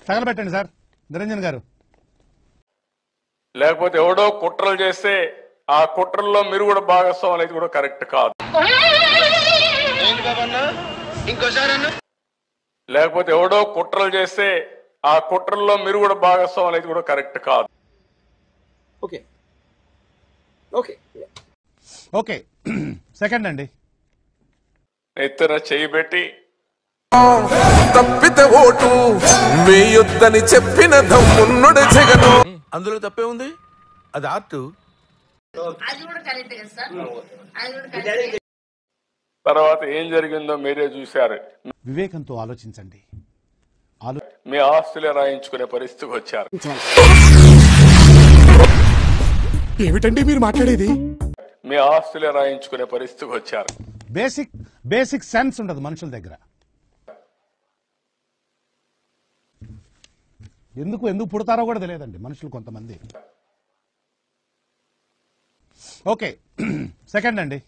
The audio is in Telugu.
తగలబెట్టండి సార్ నిరంజన్ గారు. లేకపోతే ఎవడో కుట్రలు చేస్తే ఆ కుట్రల్లో మీరు కూడా భాగస్వామి అనేది కూడా కరెక్ట్ కాదు. లేకపోతే ఎవడో కుట్రలు చేస్తే ఆ కుట్రల్లో మీరు కూడా భాగస్వామి అనేది కూడా కరెక్ట్ కాదు. ఓకే ఓకే ఓకే సెకండ్ అండి. ఎత్తున చేయి పెట్టి తప్పితే ఓటు వేయొద్దని చెప్పిన దమ్మున్నడు జగను. అందులో తప్పే ఉంది, అది ఆర్ట్. తర్వాత ఏం జరిగిందో మీరే చూశారు. వివేకంతో ఆలోచించండి. మీ ఆస్తులే రాయించుకునే పరిస్థితికి వచ్చారు. ఏమిటండి మీరు మాట్లాడేది? మీ ఆస్తులే రాయించుకునే పరిస్థితికి వచ్చారు. బేసిక్ సెన్స్ ఉండదు మనుషుల దగ్గర. ఎందుకు పుడతారో కూడా తెలియదండి మనుషులు కొంతమంది. ఓకే సెకండ్ అండి.